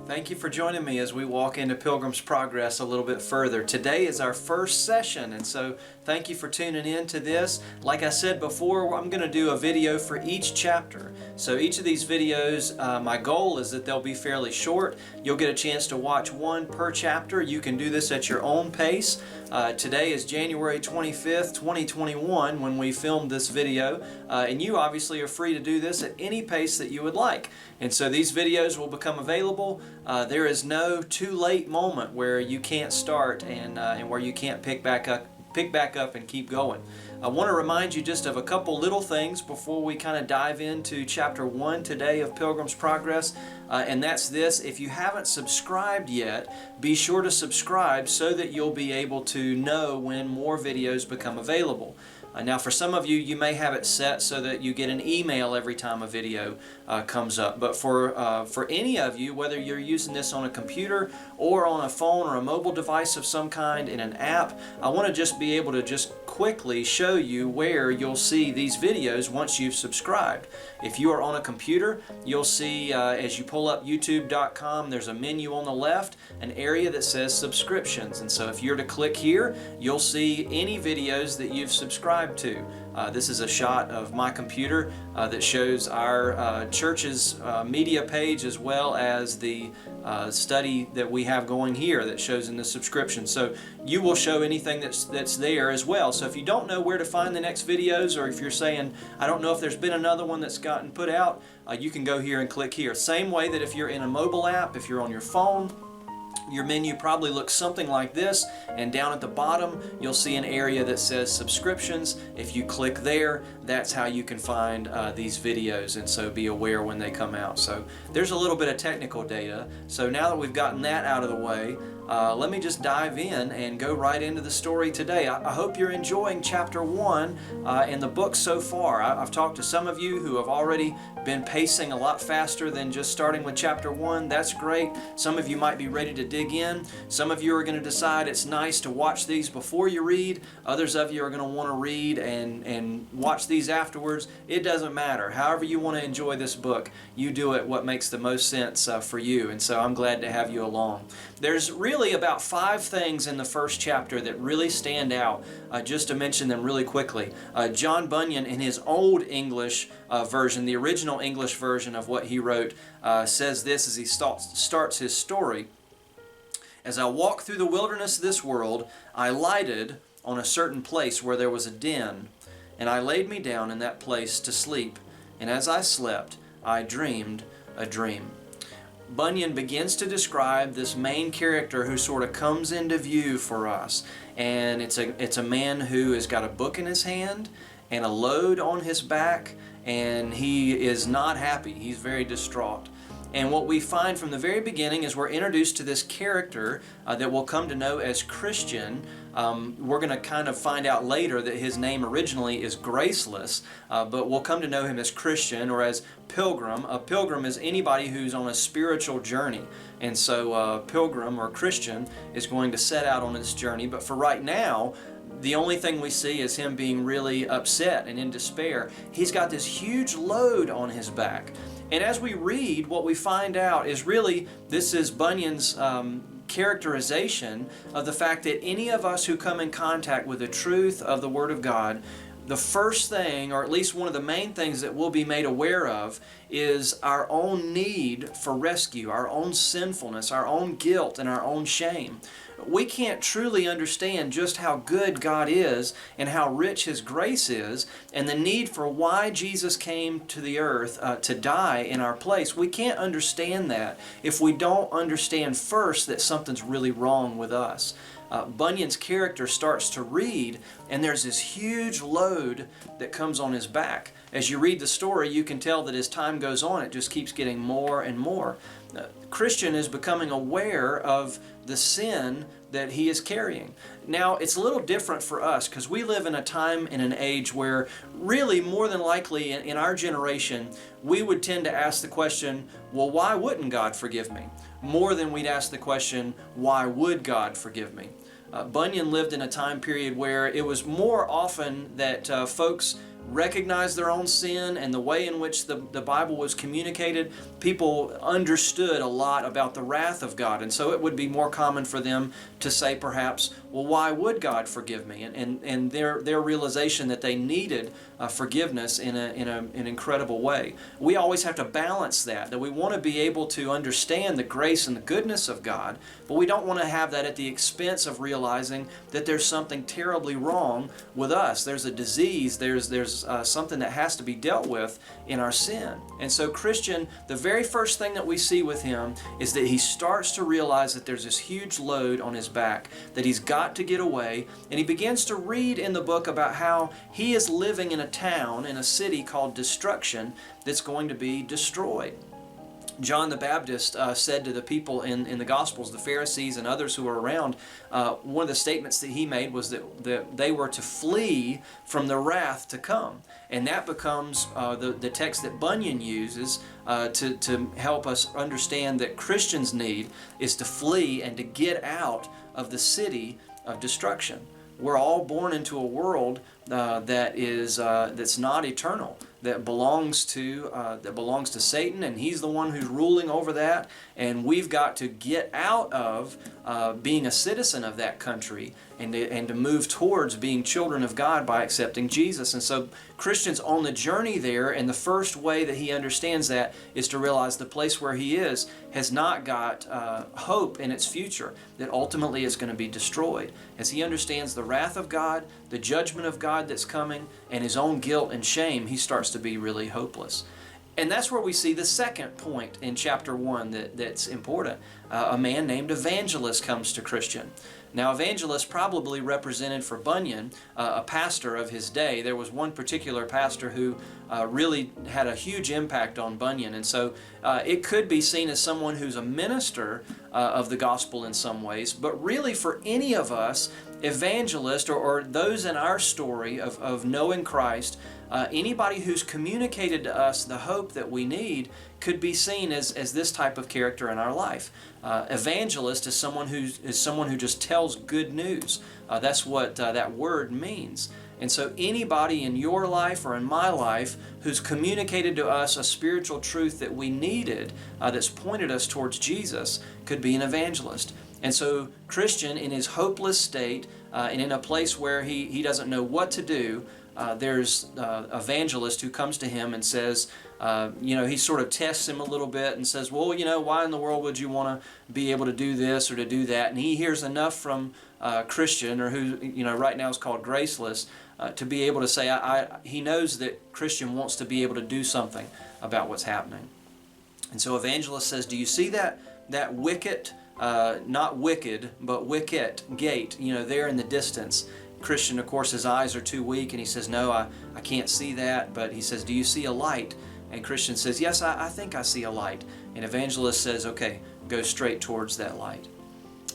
Thank you for joining me as we walk into Pilgrim's Progress a little bit further. Today is our first session, and so thank you for tuning in to this. Like I said before, I'm going to do a video for each chapter. So each of these videos, my goal is that they'll be fairly short. You'll get a chance to watch one per chapter. You can do this at your own pace. Today is January 25th, 2021 when we filmed this video, and you obviously are free to do this at any pace that you would like. And so these videos will become available. There is no too late moment where you can't start and where you can't pick back up and keep going. I want to remind you just of a couple little things before we kind of dive into chapter 1 today of Pilgrim's Progress, and that's this: if you haven't subscribed yet, be sure to subscribe so that you'll be able to know when more videos become available. Now for some of you, you may have it set so that you get an email every time a video comes up. But for any of you, whether you're using this on a computer or on a phone or a mobile device of some kind in an app, I want to just be able to just quickly show you where you'll see these videos once you've subscribed. If you are on a computer, you'll see as you pull up youtube.com, there's a menu on the left, an area that says subscriptions. And so if you're to click here, you'll see any videos that you've subscribed to. This is a shot of my computer that shows our church's media page, as well as the study that we have going here that shows in the subscription. So you will show anything that's there as well. So if you don't know where to find the next videos, or if you're saying, I don't know if there's been another one that's gotten put out, you can go here and click here. Same way that if you're in a mobile app, if you're on your phone, your menu probably looks something like this, and down at the bottom you'll see an area that says subscriptions. If you click there, that's how you can find these videos, and so be aware when they come out. So there's a little bit of technical data. So now that we've gotten that out of the way, let me just dive in and go right into the story today. I hope you're enjoying chapter 1 in the book so far. I've talked to some of you who have already been pacing a lot faster than just starting with chapter 1. That's great. Some of you might be ready to dig in. Some of you are going to decide it's nice to watch these before you read. Others of you are going to want to read and watch these afterwards. It doesn't matter. However you want to enjoy this book, you do it what makes the most sense for you. And so I'm glad to have you along. There's really about 5 things in the first chapter that really stand out, just to mention them really quickly. John Bunyan, in his old English version, the original English version of what he wrote, says this as he starts his story. As I walked through the wilderness of this world, I lighted on a certain place where there was a den, and I laid me down in that place to sleep. And as I slept, I dreamed a dream. Bunyan begins to describe this main character who sort of comes into view for us, and it's a man who has got a book in his hand and a load on his back, and he is not happy. He's very distraught. And what we find from the very beginning is we're introduced to this character that we'll come to know as Christian. We're going to kind of find out later that his name originally is Graceless, but we'll come to know him as Christian or as Pilgrim. A pilgrim is anybody who's on a spiritual journey. And so Pilgrim or Christian is going to set out on this journey. But for right now, the only thing we see is him being really upset and in despair. He's got this huge load on his back. And as we read, what we find out is really this is Bunyan's characterization of the fact that any of us who come in contact with the truth of the Word of God, the first thing, or at least one of the main things that we'll be made aware of, is our own need for rescue, our own sinfulness, our own guilt, and our own shame. We can't truly understand just how good God is and how rich His grace is, and the need for why Jesus came to the earth to die in our place. We can't understand that if we don't understand first that something's really wrong with us. Bunyan's character starts to read, and there's this huge load that comes on his back. As you read the story, you can tell that as time goes on, it just keeps getting more and more. Christian is becoming aware of the sin that he is carrying. Now, it's a little different for us because we live in a time and an age where really more than likely in our generation, we would tend to ask the question, well, why wouldn't God forgive me? More than we'd ask the question, why would God forgive me? Bunyan lived in a time period where it was more often that folks recognized their own sin and the way in which the Bible was communicated, people understood a lot about the wrath of God. And so it would be more common for them to say perhaps, well, why would God forgive me? And their realization that they needed forgiveness in an incredible way. We always have to balance that we want to be able to understand the grace and the goodness of God, but we don't want to have that at the expense of realizing that there's something terribly wrong with us. There's a disease, there's something that has to be dealt with in our sin. And so Christian, the very first thing that we see with him is that he starts to realize that there's this huge load on his back, that he's got to get away, and he begins to read in the book about how he is living in a town, in a city called Destruction, that's going to be destroyed. John the Baptist said to the people in the Gospels, the Pharisees and others who were around, one of the statements that he made was that they were to flee from the wrath to come. And that becomes the text that Bunyan uses to help us understand that Christians' need is to flee and to get out of the city of destruction. We're all born into a world that's not eternal, that belongs to Satan, and he's the one who's ruling over that. And we've got to get out of being a citizen of that country and to move towards being children of God by accepting Jesus. And so Christian's on the journey there, and the first way that he understands that is to realize the place where he is has not got hope in its future, that ultimately it's going to be destroyed. As he understands the wrath of God, the judgment of God that's coming, and his own guilt and shame, he starts to be really hopeless. And that's where we see the second point in chapter 1 that's important. A man named Evangelist comes to Christian. Now, Evangelist probably represented for Bunyan a pastor of his day. There was one particular pastor who really had a huge impact on Bunyan. And so it could be seen as someone who's a minister of the gospel in some ways. But really for any of us, Evangelist or those in our story of knowing Christ, anybody who's communicated to us the hope that we need could be seen as this type of character in our life. Evangelist is someone who just tells good news. That's what that word means. And so anybody in your life or in my life who's communicated to us a spiritual truth that we needed, that's pointed us towards Jesus, could be an evangelist. And so Christian, in his hopeless state and in a place where he doesn't know what to do, there's an evangelist who comes to him and says, he sort of tests him a little bit and says, well, why in the world would you want to be able to do this or to do that? And he hears enough from Christian, or who right now is called Graceless, to be able to say, he knows that Christian wants to be able to do something about what's happening. And so Evangelist says, do you see that wicket, not wicked, but wicket gate, there in the distance? Christian, of course, his eyes are too weak, and he says, no, I can't see that. But he says, do you see a light? And Christian says, yes, I think I see a light. And Evangelist says, okay, go straight towards that light.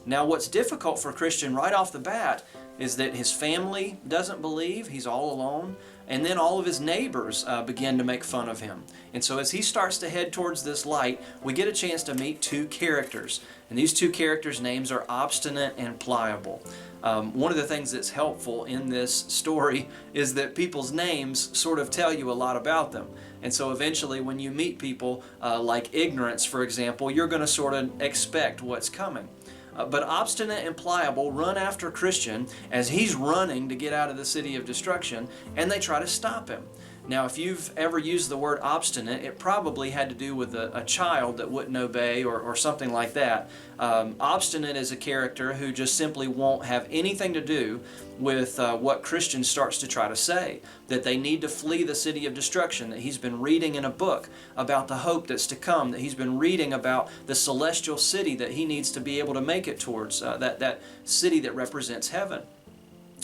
Now, what's difficult for Christian right off the bat is that his family doesn't believe, he's all alone, and then all of his neighbors begin to make fun of him. And so as he starts to head towards this light, we get a chance to meet two characters. And these two characters' names are Obstinate and Pliable. One of the things that's helpful in this story is that people's names sort of tell you a lot about them. And so eventually when you meet people like Ignorance, for example, you're going to sort of expect what's coming. But Obstinate and Pliable run after Christian as he's running to get out of the city of destruction, and they try to stop him. Now, if you've ever used the word obstinate, it probably had to do with a child that wouldn't obey or something like that. Obstinate is a character who just simply won't have anything to do with what Christian starts to try to say, that they need to flee the city of destruction, that he's been reading in a book about the hope that's to come, that he's been reading about the celestial city that he needs to be able to make it towards, that city that represents heaven.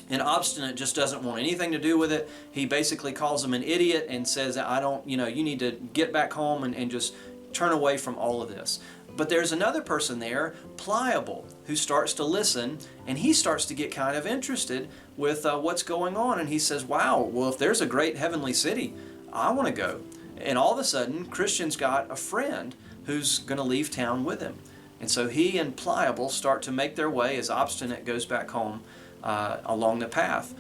And Obstinate just doesn't want anything to do with it. He basically calls him an idiot and says, you need to get back home and just turn away from all of this. But there's another person there, Pliable, who starts to listen, and he starts to get kind of interested with what's going on. And he says, wow, well, if there's a great heavenly city, I want to go. And all of a sudden, Christian's got a friend who's going to leave town with him. And so he and Pliable start to make their way as Obstinate goes back home along the path.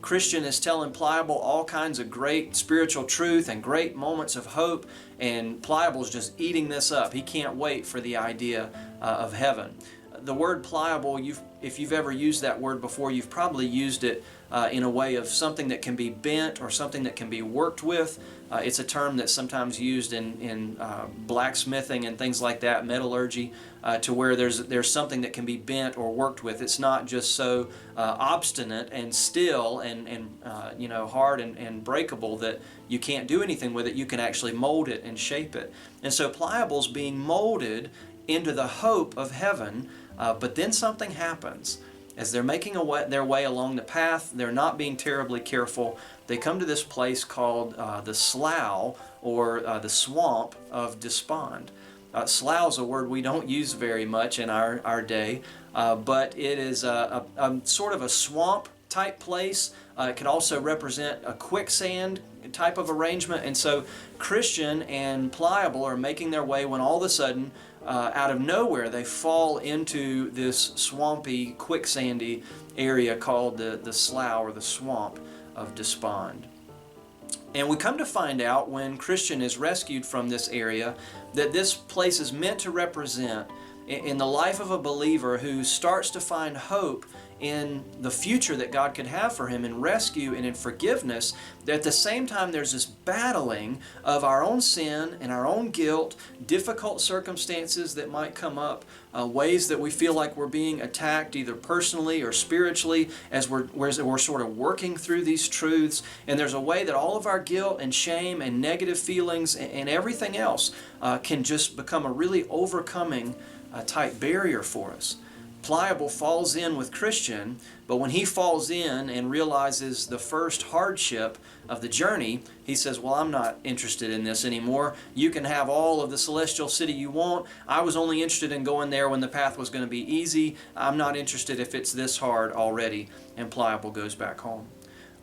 Christian is telling Pliable all kinds of great spiritual truth and great moments of hope, and Pliable's just eating this up. He can't wait for the idea of heaven. The word pliable, if you've ever used that word before, you've probably used it in a way of something that can be bent or something that can be worked with. It's a term that's sometimes used in blacksmithing and things like that, metallurgy, to where there's something that can be bent or worked with. It's not just so obstinate and still and hard and breakable that you can't do anything with it. You can actually mold it and shape it. And so Pliable's being molded into the hope of heaven, but then something happens. As they're making their way along the path, they're not being terribly careful. They come to this place called the slough, or the swamp of Despond. Slough is a word we don't use very much in our day, but it is a sort of a swamp type place. It can also represent a quicksand type of arrangement. And so Christian and Pliable are making their way when all of a sudden, out of nowhere, they fall into this swampy, quicksandy area called the slough, or the swamp of Despond. And we come to find out when Christian is rescued from this area that this place is meant to represent, in the life of a believer who starts to find hope in the future that God could have for him in rescue and in forgiveness, that at the same time there's this battling of our own sin and our own guilt, difficult circumstances that might come up, ways that we feel like we're being attacked either personally or spiritually as we're sort of working through these truths. And there's a way that all of our guilt and shame and negative feelings and everything else can just become a really overcoming type barrier for us. Pliable falls in with Christian, but when he falls in and realizes the first hardship of the journey, he says, well, I'm not interested in this anymore. You can have all of the celestial city you want. I was only interested in going there when the path was going to be easy. I'm not interested if it's this hard already. And Pliable goes back home.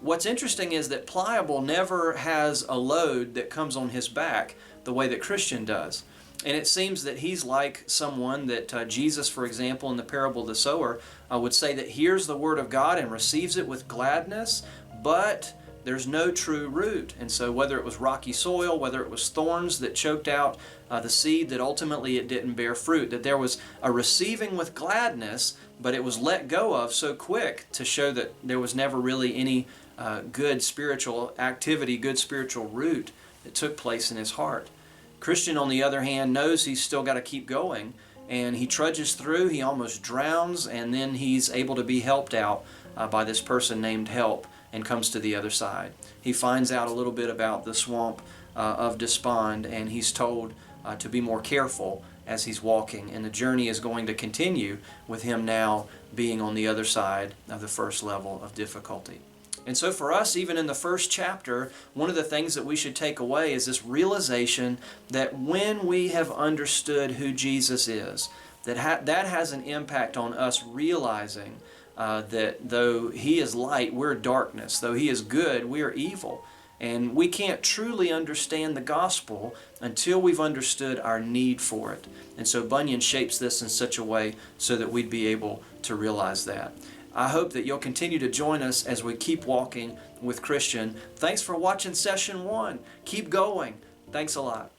What's interesting is that Pliable never has a load that comes on his back the way that Christian does. And it seems that he's like someone that Jesus, for example, in the parable of the sower, would say that hears the word of God and receives it with gladness, but there's no true root. And so whether it was rocky soil, whether it was thorns that choked out the seed, that ultimately it didn't bear fruit, that there was a receiving with gladness, but it was let go of so quick to show that there was never really any good spiritual activity, good spiritual root that took place in his heart. Christian, on the other hand, knows he's still got to keep going, and he trudges through. He almost drowns, and then he's able to be helped out by this person named Help, and comes to the other side. He finds out a little bit about the swamp of Despond, and he's told to be more careful as he's walking, and the journey is going to continue with him now being on the other side of the first level of difficulty. And so for us, even in the first chapter, one of the things that we should take away is this realization that when we have understood who Jesus is, that has an impact on us realizing that though He is light, we're darkness. Though He is good, we are evil. And we can't truly understand the gospel until we've understood our need for it. And so Bunyan shapes this in such a way so that we'd be able to realize that. I hope that you'll continue to join us as we keep walking with Christian. Thanks for watching Session 1. Keep going. Thanks a lot.